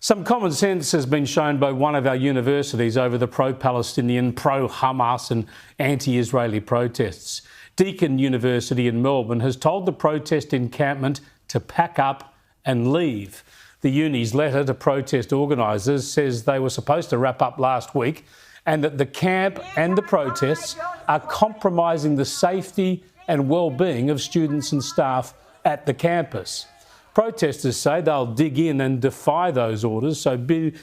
Some common sense has been shown by one of our universities over the pro-Palestinian, pro-Hamas and anti-Israeli protests. Deakin University in Melbourne has told the protest encampment to pack up and leave. The uni's letter to protest organisers says they were supposed to wrap up last week and that the camp and the protests are compromising the safety and well-being of students and staff at the campus. Protesters say they'll dig in and defy those orders, so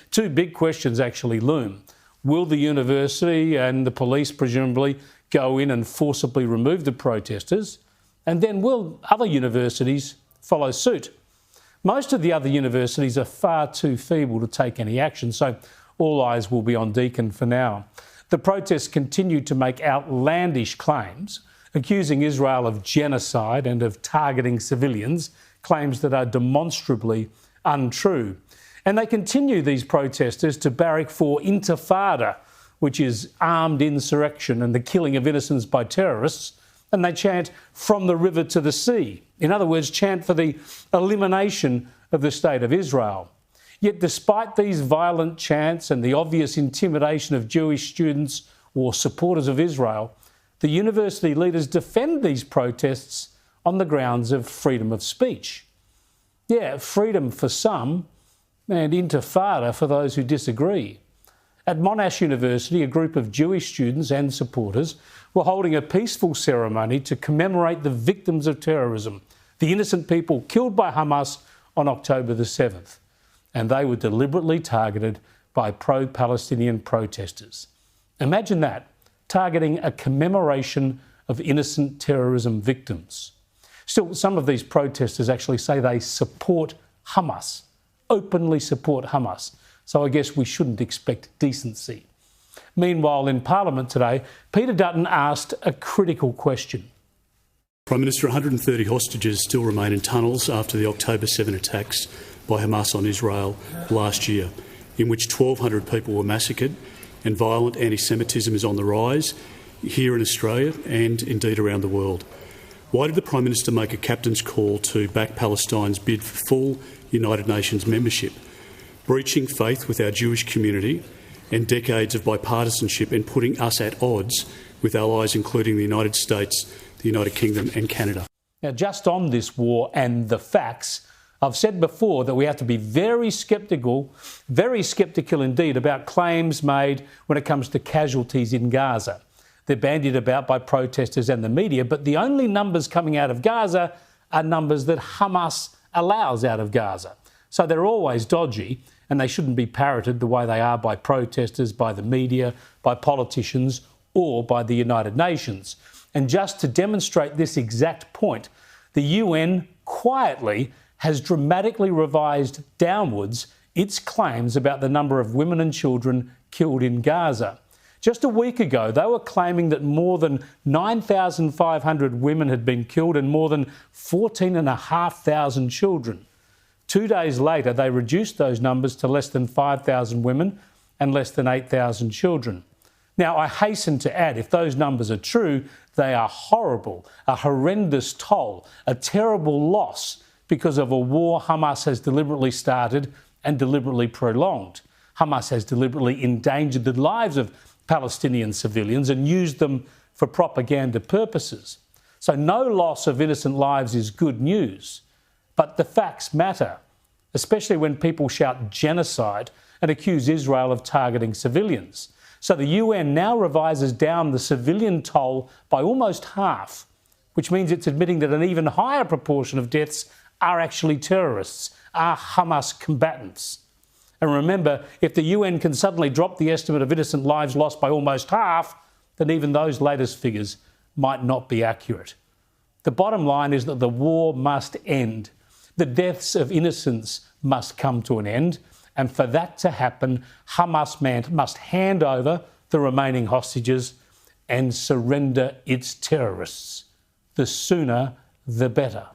two big questions actually loom. Will the university and the police presumably go in and forcibly remove the protesters? And then will other universities follow suit? Most of the other universities are far too feeble to take any action, so all eyes will be on Deakin for now. The protests continue to make outlandish claims, accusing Israel of genocide and of targeting civilians, claims that are demonstrably untrue. And they continue, these protesters, to barrack for intifada, which is armed insurrection and the killing of innocents by terrorists, and they chant from the river to the sea. In other words, chant for the elimination of the State of Israel. Yet despite these violent chants and the obvious intimidation of Jewish students or supporters of Israel, the university leaders defend these protests on the grounds of freedom of speech. Yeah, freedom for some and intifada for those who disagree. At Monash University, a group of Jewish students and supporters were holding a peaceful ceremony to commemorate the victims of terrorism, the innocent people killed by Hamas on October the 7th. And they were deliberately targeted by pro-Palestinian protesters. Imagine that, targeting a commemoration of innocent terrorism victims. Still, some of these protesters actually say they support Hamas, openly support Hamas. So I guess we shouldn't expect decency. Meanwhile, in Parliament today, Peter Dutton asked a critical question. Prime Minister, 130 hostages still remain in tunnels after the October 7 attacks by Hamas on Israel last year, in which 1,200 people were massacred, and violent anti-Semitism is on the rise here in Australia and indeed around the world. Why did the Prime Minister make a captain's call to back Palestine's bid for full United Nations membership, breaching faith with our Jewish community and decades of bipartisanship and putting us at odds with allies including the United States, the United Kingdom and Canada? Now, just on this war and the facts, I've said before that we have to be very sceptical indeed about claims made when it comes to casualties in Gaza. They're bandied about by protesters and the media, but the only numbers coming out of Gaza are numbers that Hamas allows out of Gaza. So they're always dodgy, and they shouldn't be parroted the way they are by protesters, by the media, by politicians, or by the United Nations. And just to demonstrate this exact point, the UN quietly has dramatically revised downwards its claims about the number of women and children killed in Gaza. Just a week ago, they were claiming that more than 9,500 women had been killed and more than 14,500 children. 2 days later, they reduced those numbers to less than 5,000 women and less than 8,000 children. Now, I hasten to add, if those numbers are true, they are horrible, a horrendous toll, a terrible loss because of a war Hamas has deliberately started and deliberately prolonged. Hamas has deliberately endangered the lives of Palestinian civilians and used them for propaganda purposes. So no loss of innocent lives is good news. But the facts matter, especially when people shout genocide and accuse Israel of targeting civilians. So the UN now revises down the civilian toll by almost half, which means it's admitting that an even higher proportion of deaths are actually terrorists, are Hamas combatants. And remember, if the UN can suddenly drop the estimate of innocent lives lost by almost half, then even those latest figures might not be accurate. The bottom line is that the war must end. The deaths of innocents must come to an end. And for that to happen, Hamas must hand over the remaining hostages and surrender its terrorists. The sooner, the better.